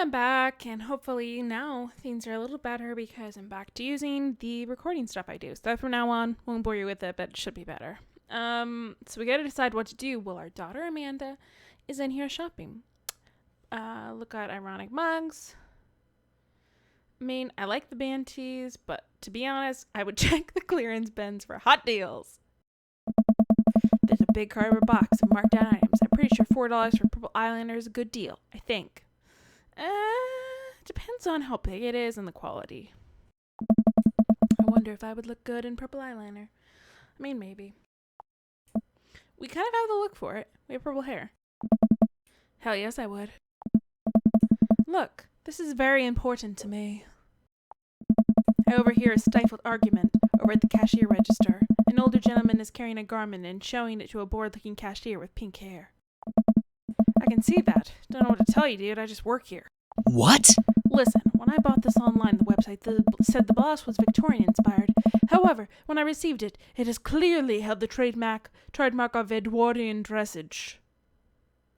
I'm back, and hopefully now things are a little better because I'm back to using the recording stuff I do. So from now on, won't bore you with it, but it should be better. So we gotta decide what to do. Well, our daughter Amanda is in here shopping. Look at ironic mugs. I mean, I like the band tees, but to be honest, I would check the clearance bins for hot deals. There's a big cardboard box of marked down items. I'm pretty sure $4 for purple eyeliner is a good deal. I think. Depends on how big it is and the quality. I wonder if I would look good in purple eyeliner. I mean, maybe. We kind of have the look for it. We have purple hair. Hell yes, I would. Look, this is very important to me. I overhear a stifled argument over at the cashier register. An older gentleman is carrying a garment and showing it to a bored-looking cashier with pink hair. I can see that. Don't know what to tell you, dude. I just work here. What? Listen, when I bought this online, the website said the boss was Victorian-inspired. However, when I received it, it has clearly held the trademark of Edwardian dressage.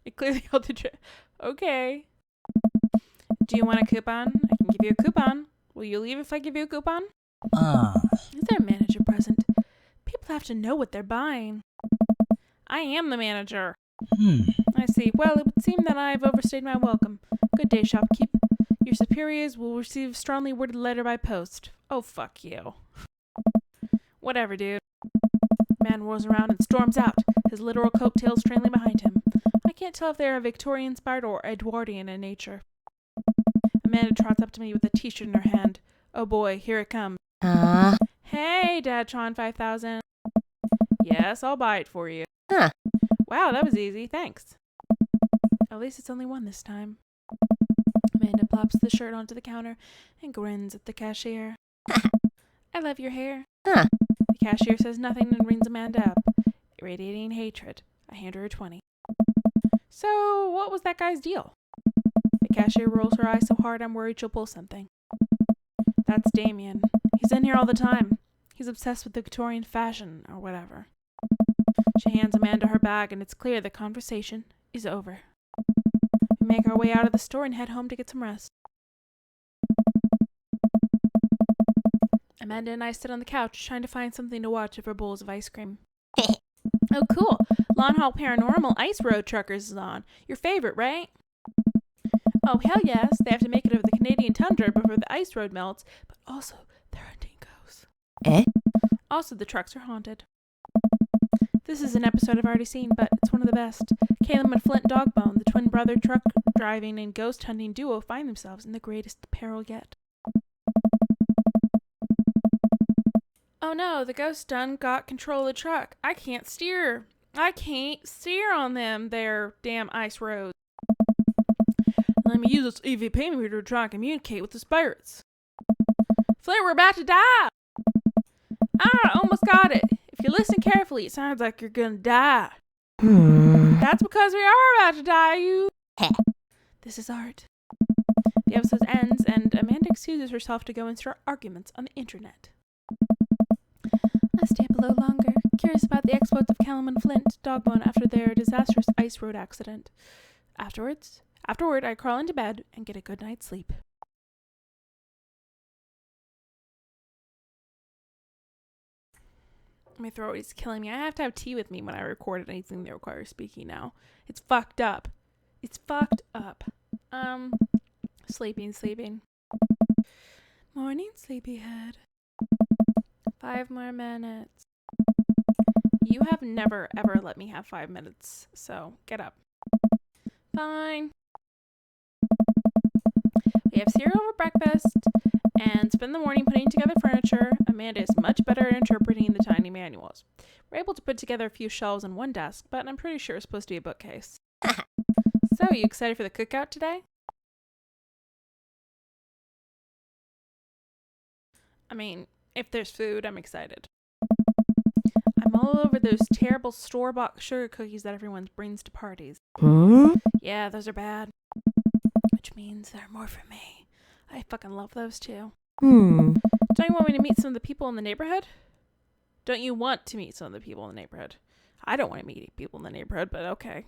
It clearly held the Okay. Do you want a coupon? I can give you a coupon. Will you leave if I give you a coupon? Is there a manager present? People have to know what they're buying. I am the manager. I see. Well, it would seem that I've overstayed my welcome. Good day, shopkeep. Your superiors will receive a strongly worded letter by post. Oh, fuck you. Whatever, dude. The man whirls around and storms out, his literal coattails trailing behind him. I can't tell if they are Victorian-inspired or Edwardian in nature. Amanda trots up to me with a t-shirt in her hand. Oh boy, here it comes. Hey, Dadtron 5000. Yes, I'll buy it for you. Huh. Wow, that was easy. Thanks. At least it's only one this time. Amanda plops the shirt onto the counter and grins at the cashier. I love your hair. Huh. The cashier says nothing and rings Amanda up, radiating hatred. I hand her a 20. So, what was that guy's deal? The cashier rolls her eyes so hard I'm worried she'll pull something. That's Damien. He's in here all the time. He's obsessed with Victorian fashion or whatever. She hands Amanda her bag and it's clear the conversation is over. We make our way out of the store and head home to get some rest. Amanda and I sit on the couch trying to find something to watch over bowls of ice cream. Oh, cool. Lawn Haul Paranormal Ice Road Truckers is on. Your favorite, right? Oh, hell yes. They have to make it over the Canadian tundra before the ice road melts, but also they're hunting ghosts. Also, the trucks are haunted. This is an episode I've already seen, but it's one of the best. Caleb and Flint Dogbone, the twin brother truck driving and ghost hunting duo, find themselves in the greatest peril yet. Oh no, the ghost done got control of the truck. I can't steer. On them there damn ice roads. Let me use this EVP meter to try and communicate with the spirits. Flint, we're about to die. Almost got it. If you listen carefully, it sounds like you're gonna die. That's because we are about to die, you. This is art. The episode ends, and Amanda excuses herself to go and start arguments on the internet. I stay below longer, curious about the exploits of Callum and Flint, Dogbone, after their disastrous ice road accident. Afterward, I crawl into bed and get a good night's sleep. My throat is killing me. I have to have tea with me when I record anything that requires speaking now. It's fucked up. Sleeping. Morning, sleepyhead. 5 more minutes. You have never, ever let me have 5 minutes, so get up. Fine. We have cereal for breakfast and spend the morning putting together furniture. Amanda is much better at interpreting the tiny manuals. We're able to put together a few shelves on one desk, but I'm pretty sure it's supposed to be a bookcase. So, you excited for the cookout today? I mean, if there's food, I'm excited. I'm all over those terrible store-bought sugar cookies that everyone brings to parties. Yeah, those are bad. Which means they're more for me. I fucking love those too. Don't you want me to meet some of the people in the neighborhood? Don't you want to meet some of the people in the neighborhood? I don't want to meet people in the neighborhood, but okay.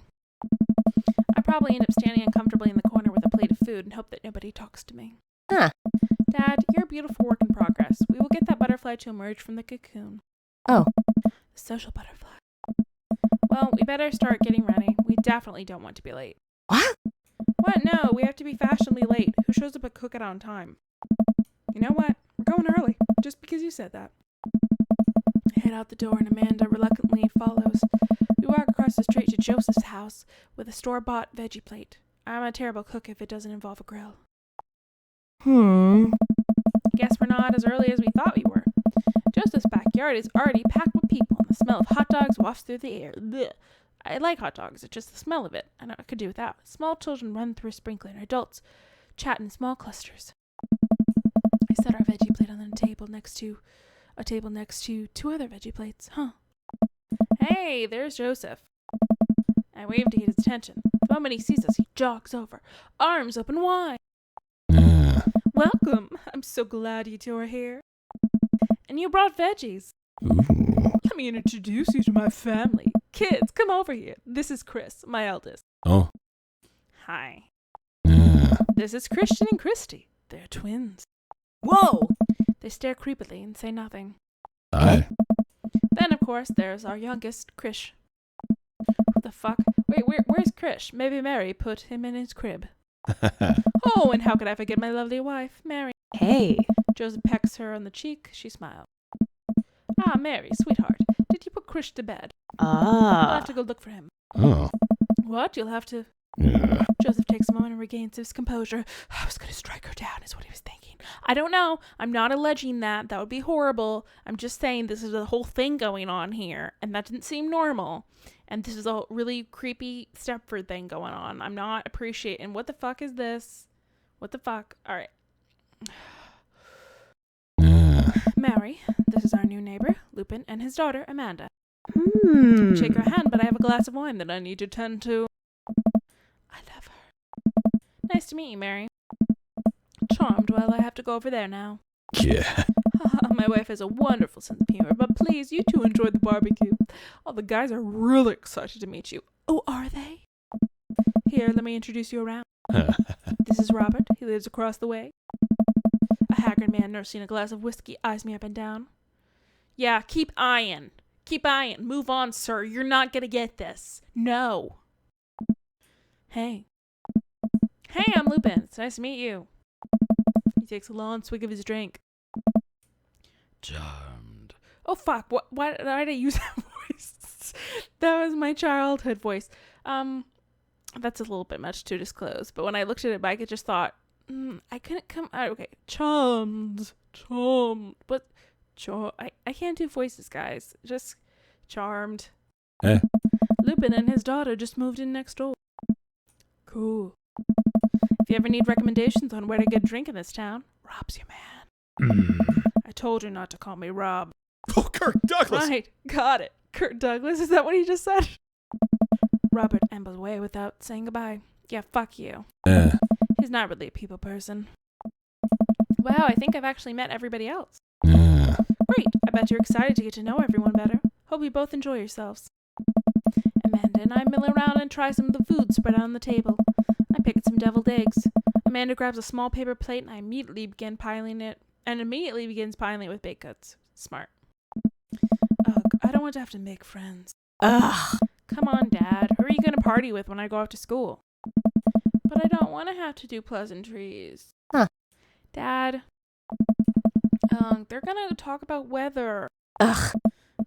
I probably end up standing uncomfortably in the corner with a plate of food food and hope that nobody talks to me. Huh. Dad, you're a beautiful work in progress. We will get that butterfly to emerge from the cocoon. Oh. The social butterfly. Well, we better start getting ready. We definitely don't want to be late. What? What? No, we have to be fashionably late. Who shows up at cookout on time? You know what? We're going early, just because you said that. I head out the door and Amanda reluctantly follows. We walk across the street to Joseph's house with a store-bought veggie plate. I'm a terrible cook if it doesn't involve a grill. Guess we're not as early as we thought we were. Joseph's backyard is already packed with people, and the smell of hot dogs wafts through the air. Blech. I like hot dogs, it's just the smell of it. I know I could do without. Small children run through a sprinkler, and adults chat in small clusters. I set our veggie plate on the table next to two other veggie plates. Hey, there's Joseph. I wave to get his attention. The moment he sees us, he jogs over, arms open wide. Welcome. I'm so glad you two are here. And you brought veggies. Let me introduce you to my family. Kids, come over here. This is Chris, my eldest. Oh. Hi. This is Christian and Christy. They're twins. Whoa! They stare creepily and say nothing. Hi. Then, of course, there's our youngest, Krish. Who the fuck? Wait, where's Krish? Maybe Mary put him in his crib. Oh, and how could I forget my lovely wife, Mary? Hey. Joseph pecks her on the cheek. She smiles. Ah, Mary, sweetheart, did you put Krish to bed? I'll have to go look for him. Oh. What? You'll have to... Yeah. Joseph takes a moment and regains his composure. I was going to strike her down, is what he was thinking. I don't know. I'm not alleging that. That would be horrible. I'm just saying this is a whole thing going on here, and that didn't seem normal. And this is a really creepy Stepford thing going on. I'm not appreciating. What the fuck is this? What the fuck? All right. Mary, this is our new neighbor, Lupin, and his daughter, Amanda. Shake her hand, but I have a glass of wine that I need to tend to. I love her. Nice to meet you, Mary. Charmed. Well, I have to go over there now. Yeah. My wife has a wonderful sense of humor, but please, you two enjoy the barbecue. All the guys are really excited to meet you. Oh, are they? Here, let me introduce you around. This is Robert. He lives across the way. A haggard man nursing a glass of whiskey eyes me up and down. Yeah, keep eyeing. Keep eyeing. Move on, sir. You're not gonna get this. No. Hey. Hey, I'm Lupin. It's nice to meet you. He takes a long swig of his drink. Charmed. Oh, fuck. Why did I use that voice? That was my childhood voice. That's a little bit much to disclose. But when I looked at it back, I just thought, I couldn't come out. Okay. Charmed. But I can't do voices, guys. Just charmed. Eh? Lupin and his daughter just moved in next door. Cool. If you ever need recommendations on where to get a drink in this town, Rob's your man. I told you not to call me Rob. Oh, Kirk Douglas. Right, got it. Kurt Douglas, is that what he just said? Robert ambles away without saying goodbye. Yeah, fuck you. He's not really a people person. Wow, I think I've actually met everybody else. Great, I bet you're excited to get to know everyone better. Hope you both enjoy yourselves. Amanda and I mill around and try some of the food spread out on the table. I pick at some deviled eggs. Amanda grabs a small paper plate and immediately begins piling it with baked goods. Smart. Ugh, I don't want to have to make friends. Ugh. Come on, Dad. Who are you going to party with when I go off to school? But I don't want to have to do pleasantries. Huh. Dad. They're going to talk about weather. Ugh.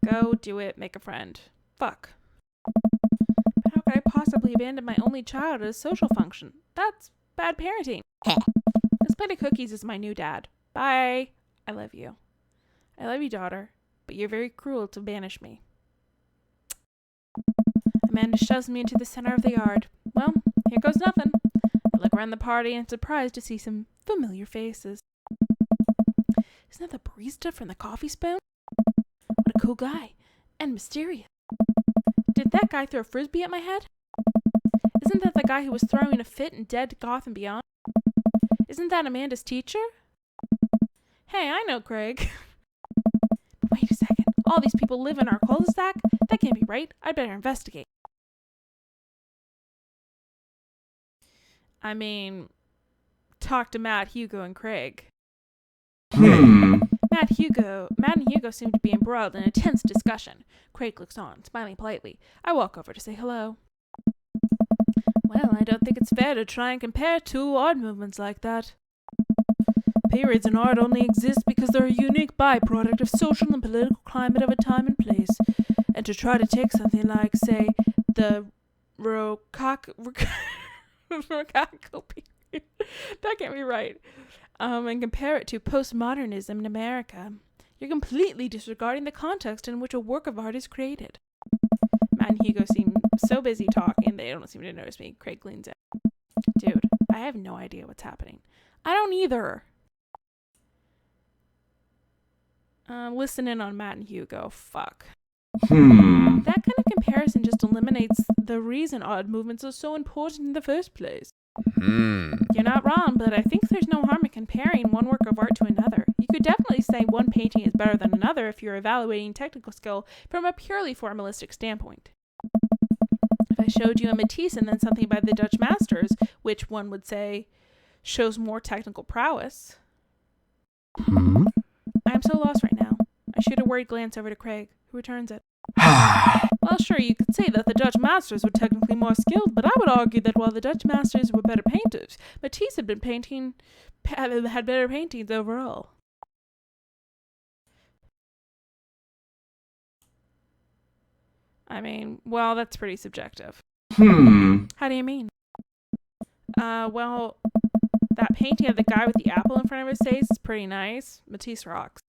Go do it. Make a friend. Fuck. But how could I possibly abandon my only child at a social function? That's bad parenting. This plate of cookies is my new dad. Bye. I love you. I love you, daughter. But you're very cruel to banish me. Amanda shoves me into the center of the yard. Well, here goes nothing. I look around the party and am surprised to see some familiar faces. Isn't that the barista from the Coffee Spoon? What a cool guy. And mysterious. Did that guy throw a frisbee at my head? Isn't that the guy who was throwing a fit in Dead Gotham Beyond? Isn't that Amanda's teacher? Hey, I know Craig. Wait a second. All these people live in our cul-de-sac? That can't be right. I'd better investigate. I mean, talk to Matt, Hugo, and Craig. Hmm. Matt and Hugo seem to be embroiled in a tense discussion. Craig looks on, smiling politely. I walk over to say hello. Well, I don't think it's fair to try and compare two art movements like that. Periods in art only exist because they're a unique byproduct of social and political climate of a time and place. And to try to take something like, say, the Rococo period, that can't be right, and compare it to postmodernism in America, you're completely disregarding the context in which a work of art is created. Matt and Hugo seem so busy talking, they don't seem to notice me. Craig leans in. Dude, I have no idea what's happening. I don't either. Listen in on Matt and Hugo. Fuck. That kind of comparison just eliminates the reason odd movements are so important in the first place. You're not wrong, but I think there's no harm in comparing one work of art to another. You could definitely say one painting is better than another if you're evaluating technical skill from a purely formalistic standpoint. If I showed you a Matisse and then something by the Dutch masters, which one would say shows more technical prowess. I'm so lost right now. I shoot a worried glance over to Craig, who returns it. Well, sure, you could say that the Dutch masters were technically more skilled, but I would argue that while the Dutch masters were better painters, Matisse had better paintings overall. I mean, well, that's pretty subjective. How do you mean? Well, that painting of the guy with the apple in front of his face is pretty nice. Matisse rocks.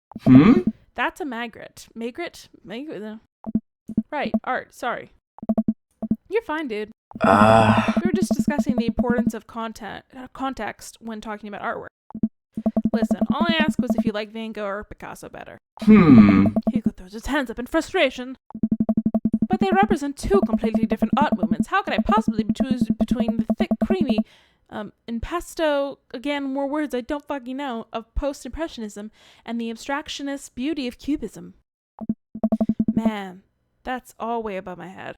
That's a Magritte. Magritte? Right, art, sorry. You're fine, dude. We were just discussing the importance of context when talking about artwork. Listen, all I asked was if you like Van Gogh or Picasso better. Hugo throws his hands up in frustration. But they represent two completely different art movements. How could I possibly choose between the thick, creamy, impasto, again, more words I don't fucking know, of post-impressionism and the abstractionist beauty of cubism? Man, that's all way above my head.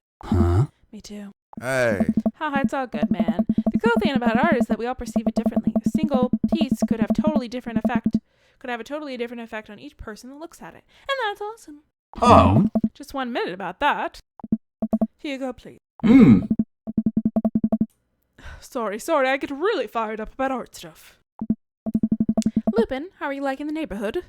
Me too. Hey. Haha, it's all good, man. The cool thing about art is that we all perceive it differently. A single piece could have a totally different effect on each person that looks at it. And that's awesome. Oh. Just 1 minute about that. Hugo, please. Sorry, I get really fired up about art stuff. Lupin, how are you liking the neighborhood?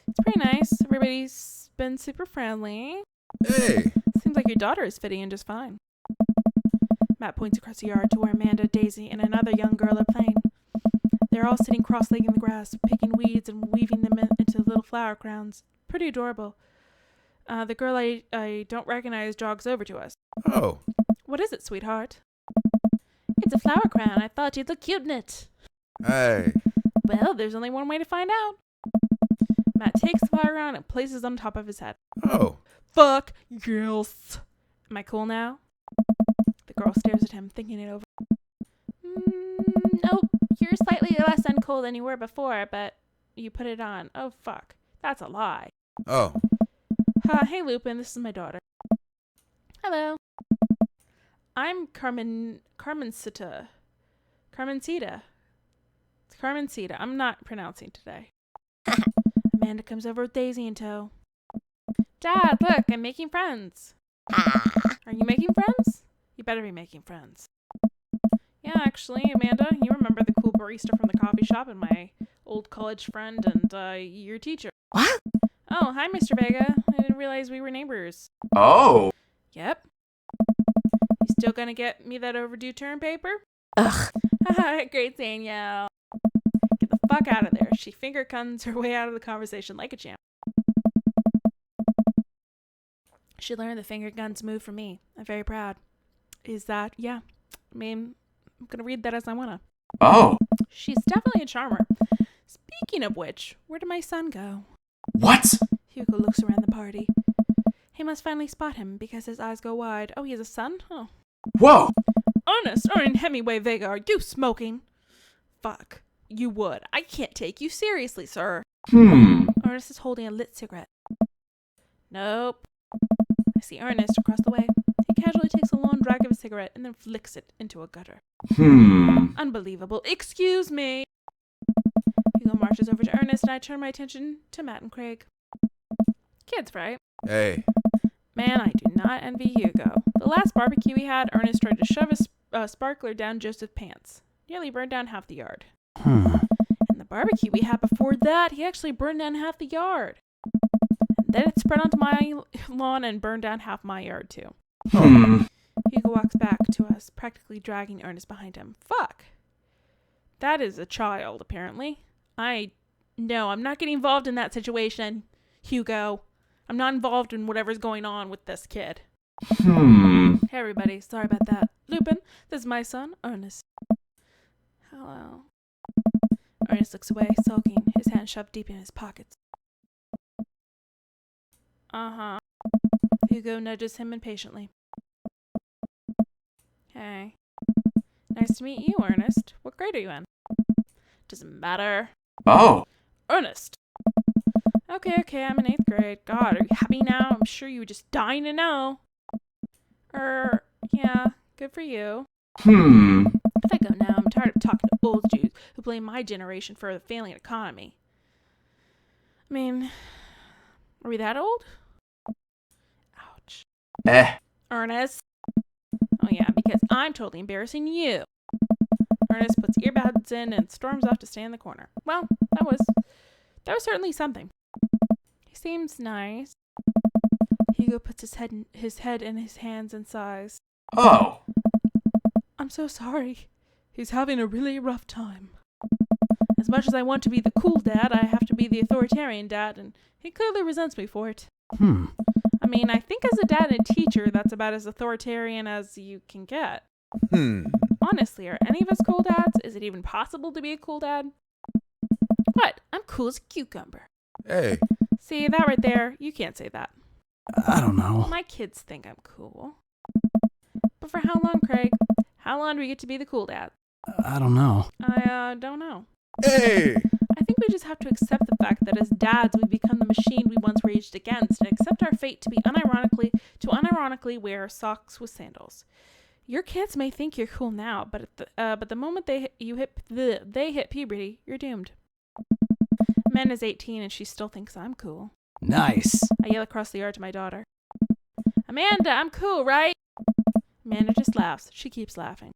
It's pretty nice. Everybody's been super friendly. Hey. Seems like your daughter is fitting in just fine. Matt points across the yard to where Amanda, Daisy, and another young girl are playing. They're all sitting cross-legged in the grass, picking weeds and weaving them into little flower crowns. Pretty adorable. The girl I don't recognize jogs over to us. Oh. What is it, sweetheart? It's a flower crown. I thought you'd look cute in it. Hey. Well, there's only one way to find out. Matt takes the flower crown and places it on top of his head. Oh. Fuck yes. Am I cool now? The girl stares at him, thinking it over. Nope. You're slightly less uncool than you were before, but you put it on. Oh, fuck. That's a lie. Oh. Hey, Lupin. This is my daughter. Hello. I'm Carmencita. It's Carmencita. I'm not pronouncing today. Amanda comes over with Daisy in tow. Dad, look, I'm making friends. Are you making friends? You better be making friends. Yeah, actually, Amanda, you remember the cool barista from the coffee shop and my old college friend and your teacher. What? Oh, hi, Mr. Vega. I didn't realize we were neighbors. Oh. Yep. You still gonna get me that overdue term paper? Ugh. Haha, great seeing you. Get the fuck out of there. She finger guns her way out of the conversation like a champ. She learned the finger guns move from me. I'm very proud. Is that, yeah. I mean, I'm gonna read that as I wanna. Oh. She's definitely a charmer. Speaking of which, where did my son go? What? Hugo looks around the party. He must finally spot him because his eyes go wide. Oh, he has a son? Oh. Whoa. Ernest Hemingway Vega, are you smoking? Fuck. You would. I can't take you seriously, sir. Ernest is holding a lit cigarette. Nope. I see Ernest across the way. Hey, casually takes a long drag of a cigarette and then flicks it into a gutter. Unbelievable. Excuse me. Hugo marches over to Ernest and I turn my attention to Matt and Craig. Kids, right? Hey. Man, I do not envy Hugo. The last barbecue we had, Ernest tried to shove a sparkler down Joseph's pants. Nearly burned down half the yard. And the barbecue we had before that, he actually burned down half the yard. And then it spread onto my lawn and burned down half my yard, too. Hugo walks back to us, practically dragging Ernest behind him. Fuck. That is a child, apparently. No, I'm not getting involved in that situation, Hugo. I'm not involved in whatever's going on with this kid. Hey, everybody. Sorry about that. Lupin, this is my son, Ernest. Hello. Ernest looks away, sulking, his hands shoved deep in his pockets. Uh-huh. Hugo nudges him impatiently. Hey. Nice to meet you, Ernest. What grade are you in? Doesn't matter. Oh. Ernest. Okay, I'm in 8th grade. God, are you happy now? I'm sure you were just dying to know. Yeah, good for you. If I go now, I'm tired of talking to old Jews who blame my generation for the failing economy. I mean, are we that old? Ouch. Ernest. Oh yeah, because I'm totally embarrassing you. Ernest puts earbuds in and storms off to stay in the corner. Well, that was certainly something. He seems nice. Hugo puts his head in his hands and sighs. Oh. I'm so sorry. He's having a really rough time. As much as I want to be the cool dad, I have to be the authoritarian dad, and he clearly resents me for it. I mean, I think as a dad and teacher, that's about as authoritarian as you can get. Honestly, are any of us cool dads? Is it even possible to be a cool dad? What? I'm cool as a cucumber. Hey. See, that right there, you can't say that. I don't know. My kids think I'm cool. But for how long, Craig? How long do we get to be the cool dad? I don't know. I don't know. Hey. I think we just have to accept the fact that as dads, we become the machine we once raged against and accept our fate to unironically wear socks with sandals. Your kids may think you're cool now, but the moment they hit puberty, you're doomed. Amanda's 18 and she still thinks I'm cool. Nice. I yell across the yard to my daughter. Amanda, I'm cool, right? Amanda just laughs. She keeps laughing.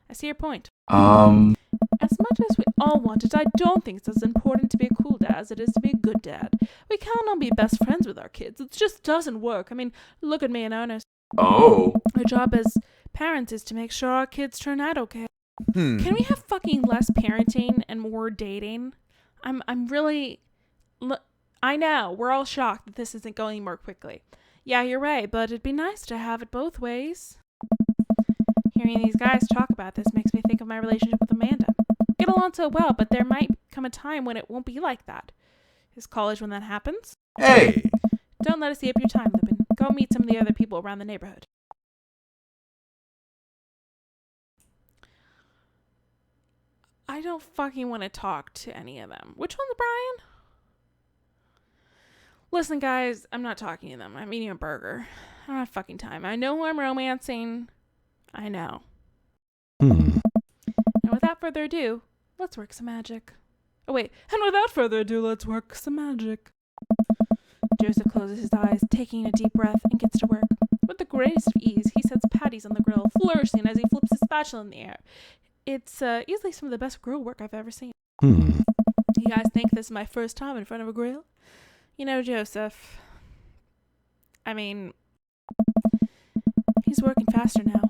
I see your point. As much as we all want it, I don't think it's as important to be a cool dad as it is to be a good dad. We can't all be best friends with our kids. It just doesn't work. I mean, look at me and Ernest. Oh. Our job as parents is to make sure our kids turn out okay. Can we have fucking less parenting and more dating? I'm really... I know, we're all shocked that this isn't going more quickly. Yeah, you're right, but it'd be nice to have it both ways. Hearing these guys talk about this makes me think of my relationship with Amanda. We get along so well, but there might come a time when it won't be like that. Is college when that happens? Hey. Don't let us eat up your time, Lupin. Go meet some of the other people around the neighborhood. I don't fucking want to talk to any of them. Which one's Brian? Listen, guys, I'm not talking to them. I'm eating a burger. I don't have fucking time. I know who I'm romancing. I know. And without further ado, let's work some magic. Oh, wait. And without further ado, let's work some magic. Joseph closes his eyes, taking a deep breath, and gets to work. With the greatest of ease, he sets patties on the grill, flourishing as he flips his spatula in the air. It's easily some of the best grill work I've ever seen. You guys think this is my first time in front of a grill? You know, Joseph, I mean, he's working faster now.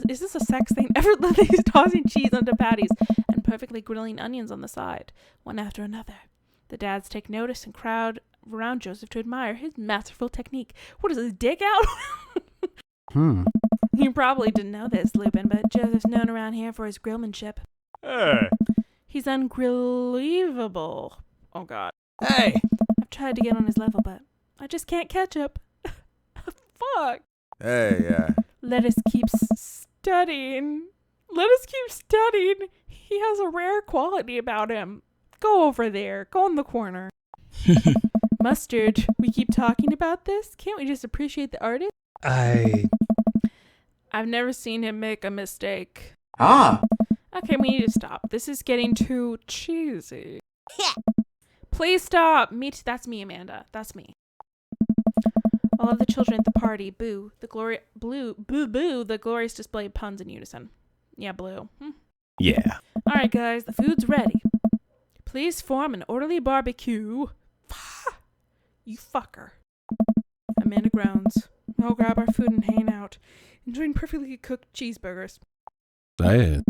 Is this a sex thing? Effortlessly he's tossing cheese onto patties and perfectly grilling onions on the side, one after another. The dads take notice and crowd around Joseph to admire his masterful technique. What is his dick out? You probably didn't know this, Lupin, but Joseph's known around here for his grillmanship. Hey. He's ungrillable. Oh, God. Hey. I've tried to get on his level, but I just can't catch up. Fuck. Hey, Let us keep studying. He has a rare quality about him. Go over there. Go in the corner. Mustard, we keep talking about this. Can't we just appreciate the artist? I I've never seen him make a mistake. Ah. Okay, we need to stop. This is getting too cheesy. Please stop. That's me, Amanda. That's me. All of the children at the party boo the glorious display of puns in unison. Yeah, blue. Yeah. All right, guys, the food's ready. Please form an orderly barbecue. You fucker. Amanda groans. I'll grab our food and hang out, enjoying perfectly cooked cheeseburgers. Say it.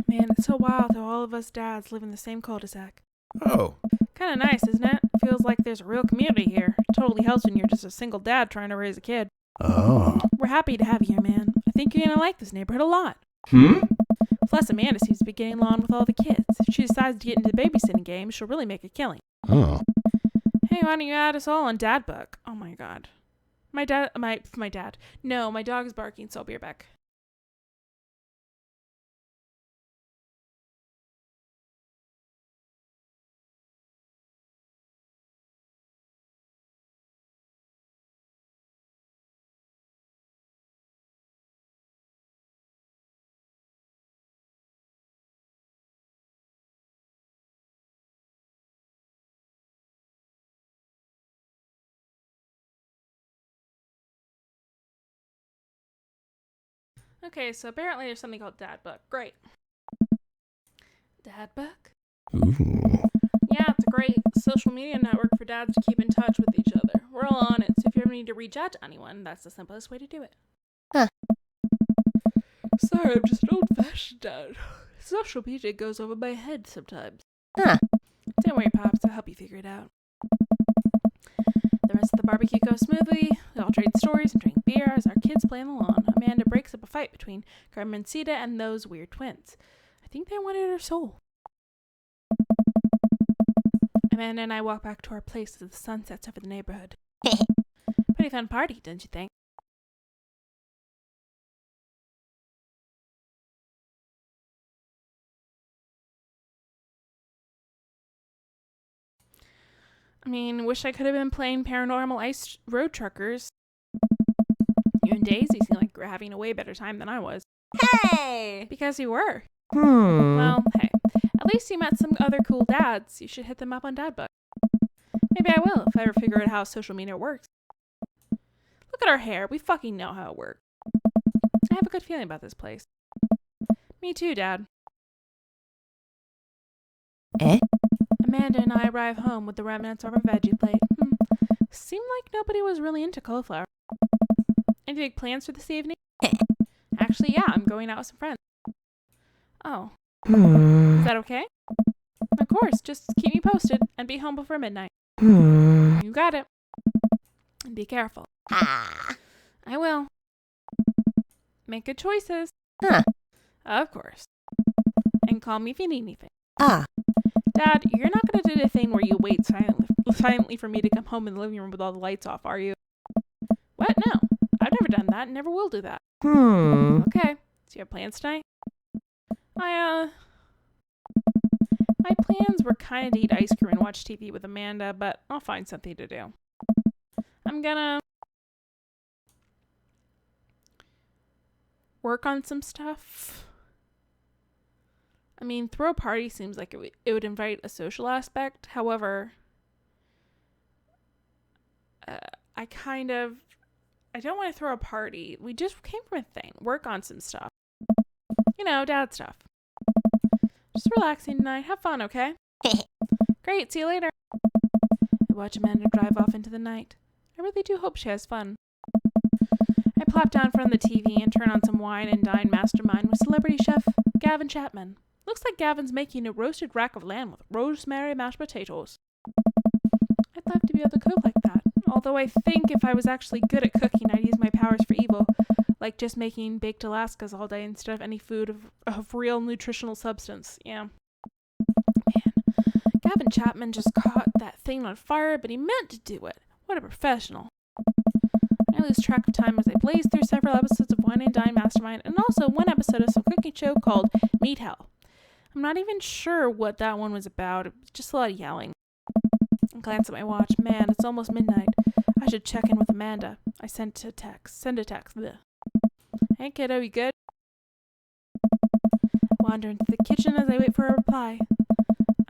Man, it's so wild how all of us dads live in the same cul-de-sac. Oh. Kind of nice, isn't it? Feels like there's a real community here. It totally helps when you're just a single dad trying to raise a kid. Oh. We're happy to have you here, man. I think you're gonna like this neighborhood a lot. Plus, Amanda seems to be getting along with all the kids. If she decides to get into the babysitting game, she'll really make a killing. Oh. Hey, why don't you add us all on Dad Book? Oh my god. My dad. No, my dog is barking, so I'll be right back. Okay, so apparently there's something called Dad Book. Great. Dad Book? Ooh. Yeah, it's a great social media network for dads to keep in touch with each other. We're all on it, so if you ever need to reach out to anyone, that's the simplest way to do it. Sorry, I'm just an old-fashioned dad. Social media goes over my head sometimes. Don't worry, Pops, I'll help you figure it out. The rest of the barbecue goes smoothly. We all trade stories and drink beer as our kids play on the lawn. Amanda breaks up a fight between Carmencita and those weird twins. I think they wanted her soul. Amanda and I walk back to our place as the sun sets over the neighborhood. Pretty fun party, don't you think? I mean, wish I could have been playing Paranormal Ice Road Truckers. You and Daisy seem like you're having a way better time than I was. Hey! Because you were. Well, hey. At least you met some other cool dads. You should hit them up on Dad Book. Maybe I will if I ever figure out how social media works. Look at our hair. We fucking know how it works. I have a good feeling about this place. Me too, Dad. Eh? Amanda and I arrive home with the remnants of our veggie plate. Seemed like nobody was really into cauliflower. Any big plans for this evening? Actually, yeah, I'm going out with some friends. Oh. Is that okay? Of course, just keep me posted and be home before midnight. You got it. And be careful. Ah. I will. Make good choices. Huh. Of course. And call me if you need anything. Ah. Dad, you're not going to do the thing where you wait silently for me to come home in the living room with all the lights off, are you? What? No. I've never done that and never will do that. Okay. So you have plans tonight? My plans were kind of to eat ice cream and watch TV with Amanda, but I'll find something to do. I'm gonna work on some stuff. I mean, throw a party seems like it would invite a social aspect. However, I don't want to throw a party. We just came from a thing. Work on some stuff. You know, dad stuff. Just relaxing tonight. Have fun, okay? Great. See you later. I watch Amanda drive off into the night. I really do hope she has fun. I plop down in front of the TV and turn on some wine and dine mastermind with celebrity chef Gavin Chapman. Looks like Gavin's making a roasted rack of lamb with rosemary mashed potatoes. I'd love to be able to cook like that. Although I think if I was actually good at cooking, I'd use my powers for evil. Like just making baked Alaskas all day instead of any food of real nutritional substance. Yeah. Man, Gavin Chapman just caught that thing on fire, but he meant to do it. What a professional. I lose track of time as I blaze through several episodes of Wine and Dine Mastermind and also one episode of some cooking show called Meat Hell. I'm not even sure what that one was about. It was just a lot of yelling. I glance at my watch. Man, it's almost midnight. I should check in with Amanda. I send a text. Bleh. Hey kiddo, you good? Wander into the kitchen as I wait for a reply.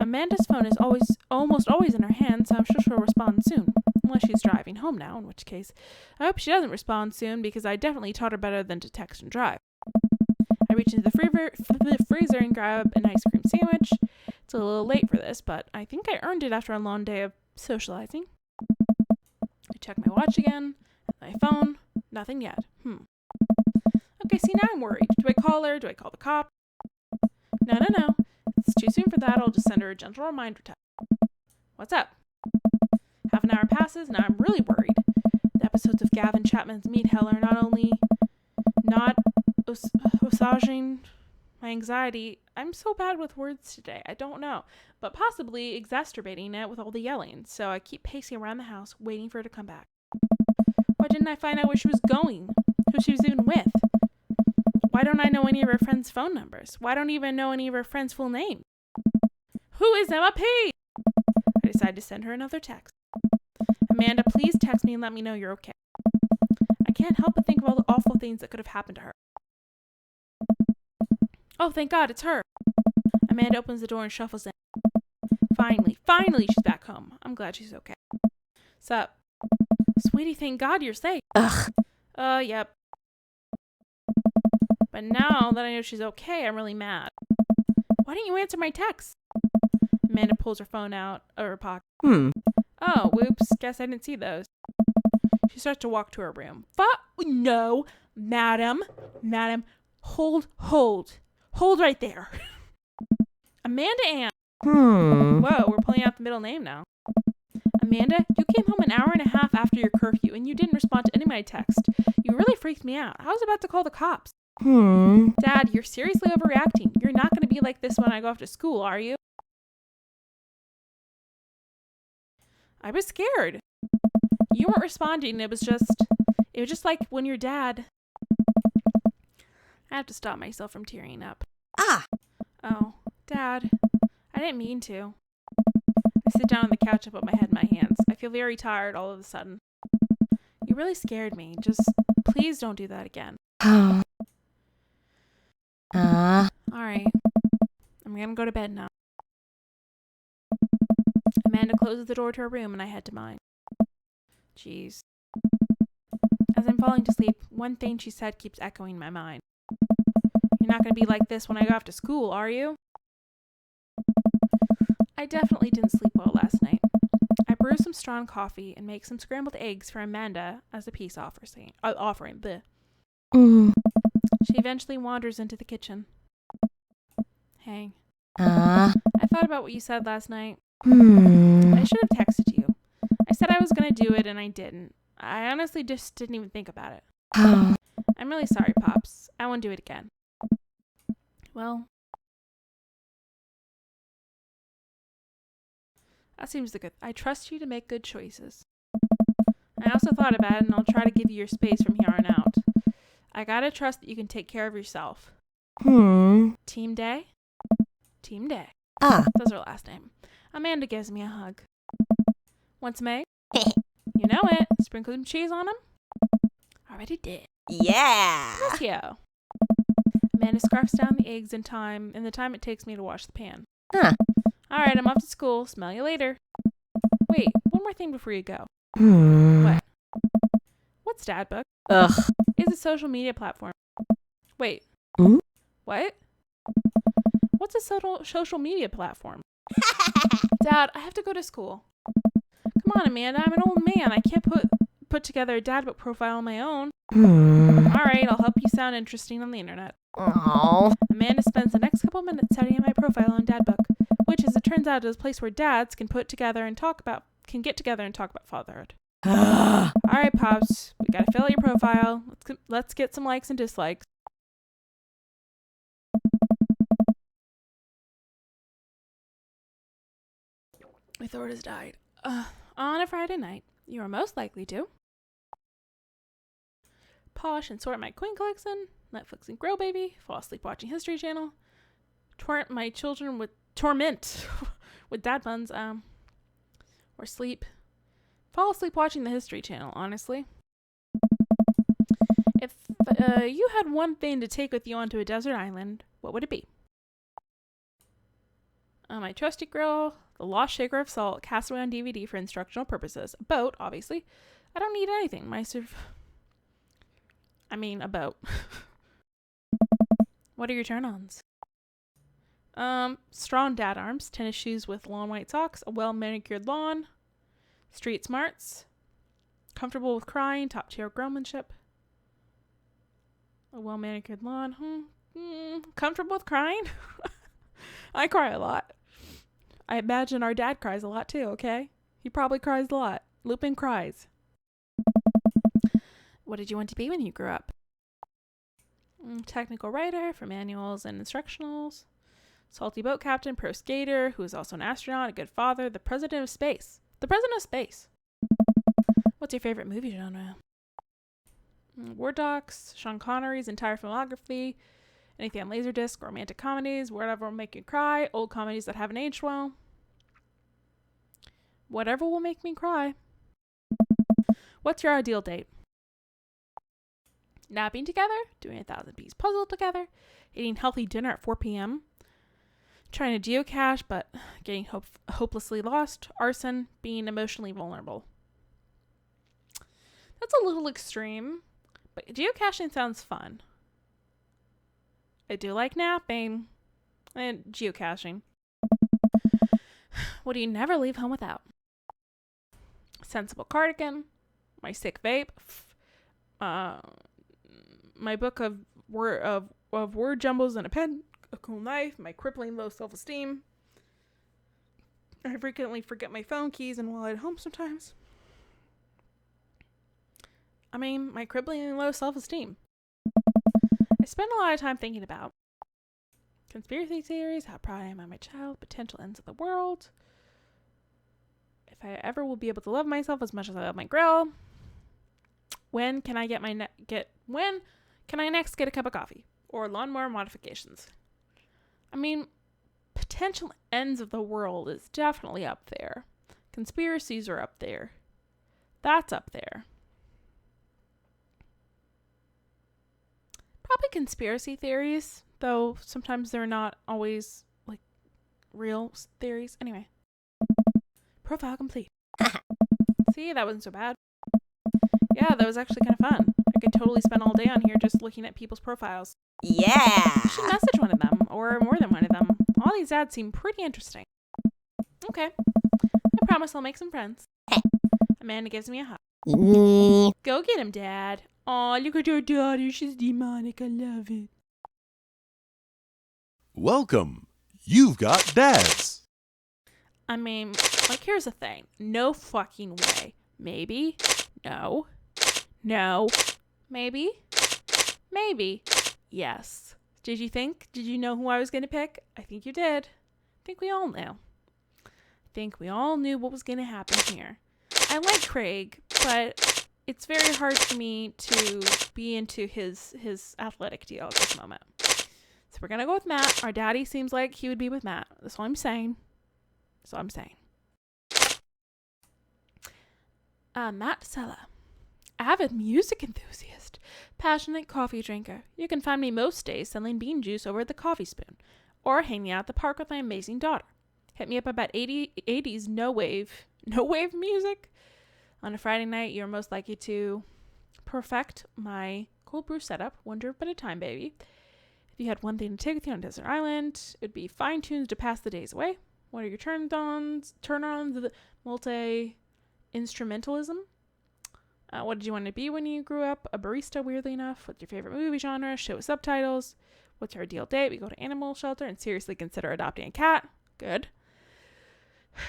Amanda's phone is almost always in her hand, so I'm sure she'll respond soon. Unless she's driving home now, in which case I hope she doesn't respond soon because I definitely taught her better than to text and drive. I reach into the freezer and grab an ice cream sandwich. It's a little late for this, but I think I earned it after a long day of socializing. I check my watch again, my phone, nothing yet. Okay, see, now I'm worried. Do I call her? Do I call the cop? No. It's too soon for that. I'll just send her a gentle reminder text. What's up? Half an hour passes, and now I'm really worried. The episodes of Gavin Chapman's Meat Hell are not only not massaging my anxiety. I'm so bad with words today. I don't know. But possibly exacerbating it with all the yelling. So I keep pacing around the house, waiting for her to come back. Why didn't I find out where she was going? Who she was even with? Why don't I know any of her friends' phone numbers? Why don't I even know any of her friends' full names? Who is Emma P? I decide to send her another text. Amanda, please text me and let me know you're okay. I can't help but think of all the awful things that could have happened to her. Oh, thank God, it's her. Amanda opens the door and shuffles in. Finally, she's back home. I'm glad she's okay. Sup? Sweetie, thank God you're safe. Ugh. Yep. But now that I know she's okay, I'm really mad. Why didn't you answer my text? Amanda pulls her phone out of her pocket. Oh, whoops. Guess I didn't see those. She starts to walk to her room. No, madam. Hold right there. Amanda Ann. Whoa, we're pulling out the middle name now. Amanda, you came home an hour and a half after your curfew, and you didn't respond to any of my texts. You really freaked me out. I was about to call the cops. Dad, you're seriously overreacting. You're not going to be like this when I go off to school, are you? I was scared. You weren't responding. It was just like when your dad... I have to stop myself from tearing up. Oh, Dad, I didn't mean to. I sit down on the couch and put my head in my hands. I feel very tired all of a sudden. You really scared me. Just please don't do that again. Alright. I'm gonna go to bed now. Amanda closes the door to her room and I head to mine. Jeez. As I'm falling to sleep, one thing she said keeps echoing in my mind. You're not gonna be like this when I go off to school, are you? I definitely didn't sleep well last night. I brew some strong coffee and make some scrambled eggs for Amanda as a peace offering. She eventually wanders into the kitchen. Hey. I thought about what you said last night. I should have texted you. I said I was going to do it and I didn't. I honestly just didn't even think about it. I'm really sorry, Pops. I won't do it again. Well, that seems good. I trust you to make good choices. I also thought about it and I'll try to give you your space from here on out. I gotta trust that you can take care of yourself. Team Day? Team Day. That's her last name. Amanda gives me a hug. What's May? You know it. Sprinkle some cheese on them? Already did. Yeah. Bless you. Amanda scarfs down the eggs in the time it takes me to wash the pan. Alright, I'm off to school. Smell you later. Wait, one more thing before you go. What? What's Dadbook? Ugh. It's a social media platform. Wait. What? What's a social media platform? Dad, I have to go to school. Come on, Amanda. I'm an old man. I can't put together a Dadbook profile on my own. Alright, I'll help you sound interesting on the internet. Oh. Amanda spends the next couple minutes setting up my profile on Dadbook, which, as it turns out, is a place where dads can get together and talk about fatherhood. Alright, Pops. We gotta fill out your profile. Let's get some likes and dislikes. My throat has died. On a Friday night, you are most likely to polish and sort my coin collection, Netflix and Grow Baby, fall asleep watching History Channel, torment my children with dad buns, or fall asleep watching the History Channel, honestly. If If you had one thing to take with you onto a desert island, what would it be? My trusty grill, the lost shaker of salt, cast away on DVD for instructional purposes. A boat, obviously. I don't need anything. A boat. What are your turn-ons? Strong dad arms, tennis shoes with long white socks, a well-manicured lawn, street smarts, comfortable with crying, top-tier growmanship, a well-manicured lawn. Comfortable with crying? I cry a lot. I imagine our dad cries a lot too, okay? He probably cries a lot. Lupin cries. What did you want to be when you grew up? Technical writer for manuals and instructionals. Salty boat captain, pro skater, who is also an astronaut, a good father, the president of space. The president of space. What's your favorite movie genre? War docs, Sean Connery's entire filmography, anything on Laserdisc, romantic comedies, whatever will make you cry, old comedies that haven't aged well. Whatever will make me cry. What's your ideal date? Napping together, doing a 1,000-piece puzzle together, eating healthy dinner at 4 p.m., trying to geocache but getting hopelessly lost, arson, being emotionally vulnerable. That's a little extreme, but geocaching sounds fun. I do like napping and geocaching. What do you never leave home without? Sensible cardigan, my sick vape, my book of word jumbles and a pen, a cool knife, my crippling low self-esteem. I frequently forget my phone keys and wallet at home sometimes. My crippling low self-esteem. I spend a lot of time thinking about conspiracy theories, how proud I am of my child, potential ends of the world, if I ever will be able to love myself as much as I love my grill, when can I next get a cup of coffee, or lawnmower modifications. Potential ends of the world is definitely up there. Conspiracies are up there. That's up there. Probably conspiracy theories, though sometimes they're not always real theories. Anyway. Profile complete. See, that wasn't so bad. Yeah, that was actually kind of fun. I could totally spend all day on here just looking at people's profiles. Yeah. I should message one of them, or more than one of them. All these ads seem pretty interesting. Okay. I promise I'll make some friends. Amanda gives me a hug. Go get him, Dad. Aw, look at your daughter. She's demonic. I love it. Welcome. You've got dads. Here's the thing. No fucking way. Maybe. No. No. Maybe. Maybe. Yes. Did you know who I was going to pick? I think you did. I think we all knew. I think we all knew what was going to happen here. I like Craig, but it's very hard for me to be into his athletic deal at this moment. So we're going to go with Matt. Our daddy seems like he would be with Matt. That's all I'm saying. Matt Sella. Avid music enthusiast. Passionate coffee drinker. You can find me most days selling bean juice over at the Coffee Spoon. Or hanging out at the park with my amazing daughter. Hit me up about 80s no wave music. On a Friday night, you're most likely to perfect my cold brew setup, one drip at a time, baby. If you had one thing to take with you on Desert Island, it'd be fine tunes to pass the days away. What are your turn-ons, the multi-instrumentalism? What did you want to be when you grew up? A barista, weirdly enough. What's your favorite movie genre? Show with subtitles. What's your ideal date? We go to animal shelter and seriously consider adopting a cat. Good.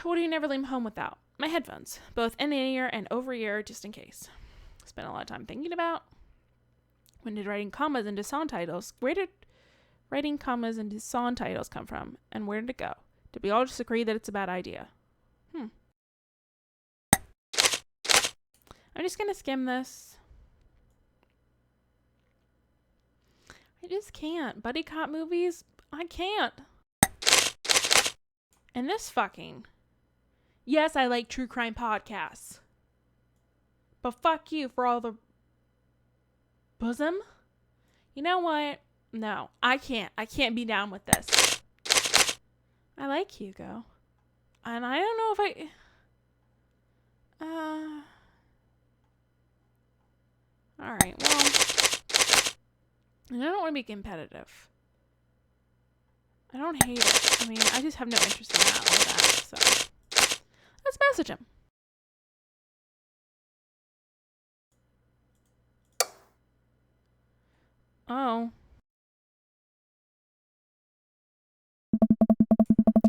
What do you never leave home without? My headphones, both in-ear and over-ear, just in case. Spent a lot of time thinking about. When did writing commas into song titles? Where did writing commas into song titles come from? And where did it go? Did we all just agree that it's a bad idea? I'm just going to skim this. I just can't. Buddy cop movies? I can't. And this fucking... Yes, I like true crime podcasts. But fuck you for all the... Bosom? You know what? No, I can't. I can't be down with this. I like Hugo. And I don't know if alright, well, and I don't want to be competitive. I don't hate it. I mean, I just have no interest in all that, so let's message him. Oh.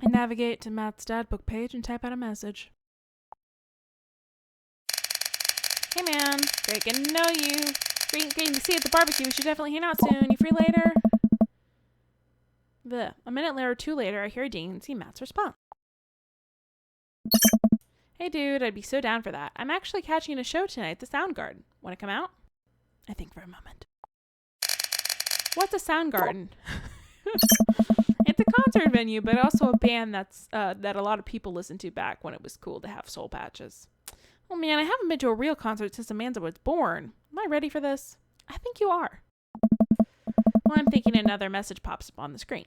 I navigate to Matt's dad book page and type out a message. Hey man, great getting to know you. Great getting to see you at the barbecue. We should definitely hang out soon. You free later? Bleh. A minute later or two later, I hear a ding and see Matt's response. Hey dude, I'd be so down for that. I'm actually catching a show tonight at the Soundgarden. Want to come out? I think for a moment. What's a Soundgarden? It's a concert venue, but also a band that a lot of people listened to back when it was cool to have soul patches. Oh man, I haven't been to a real concert since Amanda was born. Am I ready for this? I think you are. Well, I'm thinking another message pops up on the screen.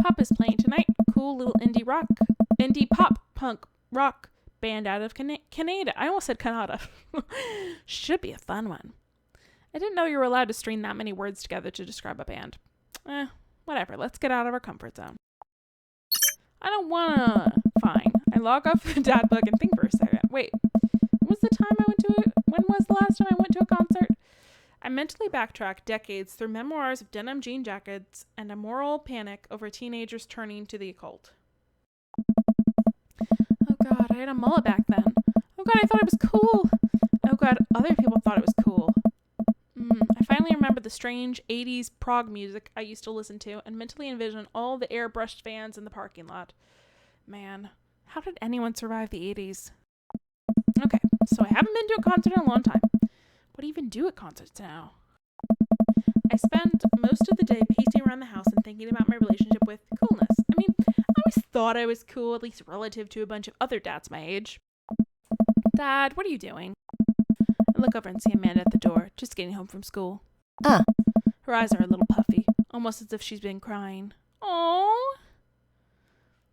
Pop is playing tonight. Cool little indie pop punk rock band out of Canada. I almost said Canada. Should be a fun one. I didn't know you were allowed to string that many words together to describe a band. Whatever. Let's get out of our comfort zone. I don't wanna. Fine. I log off the dad book and think for a second. Wait, when was the last time I went to a concert? I mentally backtrack decades through memoirs of denim jean jackets and a moral panic over teenagers turning to the occult. Oh god, I had a mullet back then. Oh god, I thought it was cool. Oh god, other people thought it was cool. I finally remember the strange 80s prog music I used to listen to and mentally envision all the airbrushed vans in the parking lot. Man, how did anyone survive the 80s? Okay, so I haven't been to a concert in a long time. What do you even do at concerts now? I spend most of the day pacing around the house and thinking about my relationship with coolness. I mean, I always thought I was cool, at least relative to a bunch of other dads my age. Dad, what are you doing? I look over and see Amanda at the door, just getting home from school. Her eyes are a little puffy, almost as if she's been crying. Aww.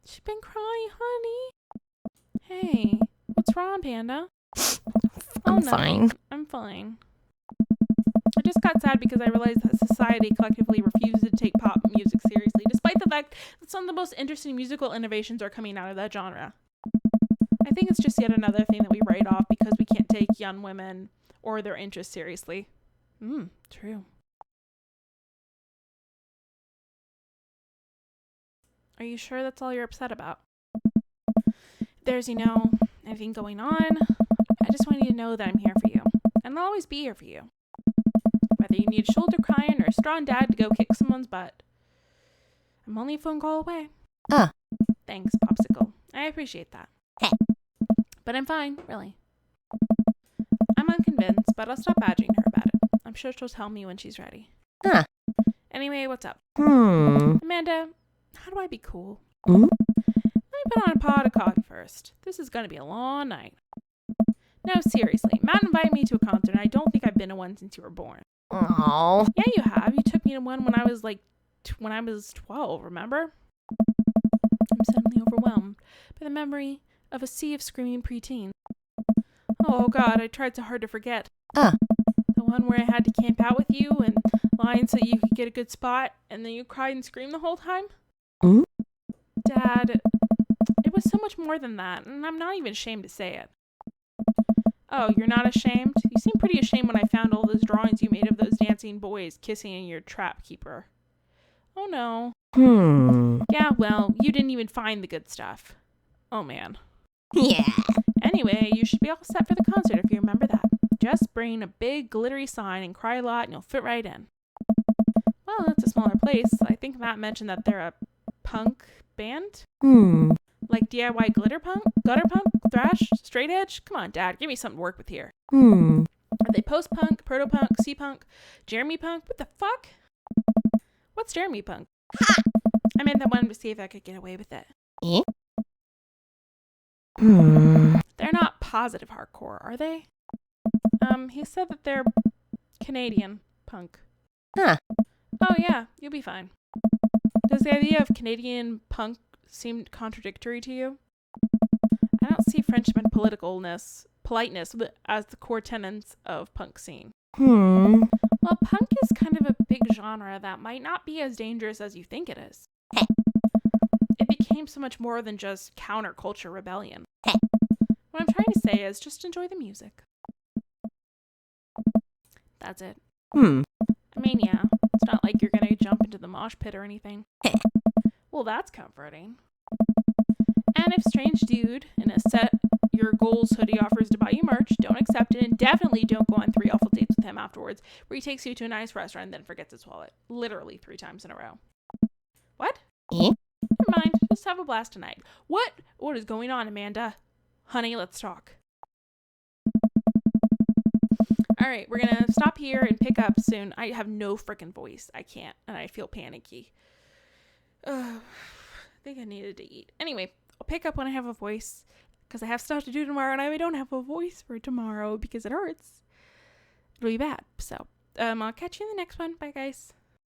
She's been crying, honey. Hey, what's wrong, Panda? I'm fine. I'm fine. I just got sad because I realized that society collectively refuses to take pop music seriously, despite the fact that some of the most interesting musical innovations are coming out of that genre. I think it's just yet another thing that we write off because we can't take young women or their interests seriously. True. Are you sure that's all you're upset about? If there's, anything going on, I just want you to know that I'm here for you. And I'll always be here for you. Whether you need a shoulder crying or a strong dad to go kick someone's butt. I'm only a phone call away. Thanks, Popsicle. I appreciate that. Hey. But I'm fine, really. I'm unconvinced, but I'll stop badgering her about it. I'm sure she'll tell me when she's ready. Anyway, what's up? Amanda, how do I be cool? Let me put on a pot of coffee first. This is going to be a long night. No, seriously. Matt invited me to a concert, and I don't think I've been to one since you were born. Oh. Yeah, you have. You took me to one when I was 12, remember? I'm suddenly overwhelmed by the memory of a sea of screaming preteens. Oh god, I tried so hard to forget. The one where I had to camp out with you and line so that you could get a good spot, and then you cried and screamed the whole time? Dad, it was so much more than that, and I'm not even ashamed to say it. Oh, you're not ashamed? You seemed pretty ashamed when I found all those drawings you made of those dancing boys kissing in your trap keeper. Oh no. Yeah, well, you didn't even find the good stuff. Oh man. Yeah. Anyway, you should be all set for the concert if you remember that. Just bring a big glittery sign and cry a lot and you'll fit right in. Well, it's a smaller place. I think Matt mentioned that they're a punk band. Like DIY glitter punk, gutter punk, thrash, straight edge? Come on, Dad, give me something to work with here. Are they post-punk, proto-punk, C-punk, Jeremy punk? What the fuck? What's Jeremy punk? I meant that one to see if I could get away with it. They're not positive hardcore, are they? He said that they're Canadian punk. Huh. Oh yeah, you'll be fine. Does the idea of Canadian punk seem contradictory to you? I don't see friendship and politeness as the core tenets of punk scene. Hmm. Well, punk is kind of a big genre that might not be as dangerous as you think it is. It became so much more than just counterculture rebellion. What I'm trying to say is just enjoy the music. That's it. Hmm. I mean, yeah, it's not like you're gonna jump into the mosh pit or anything. Well, that's comforting. And if strange dude in a set your goals hoodie offers to buy you merch, don't accept it, and definitely don't go on 3 awful dates with him afterwards, where he takes you to a nice restaurant and then forgets his wallet. Literally 3 times in a row. What? Eh? Never mind. Just have a blast tonight. What? What is going on, Amanda? Honey, let's talk. Alright, we're gonna stop here and pick up soon. I have no frickin' voice. I can't, and I feel panicky. I think I needed to eat. Anyway, I'll pick up when I have a voice, because I have stuff to do tomorrow, and I don't have a voice for tomorrow because it hurts. It'll be bad. So, I'll catch you in the next one. Bye, guys.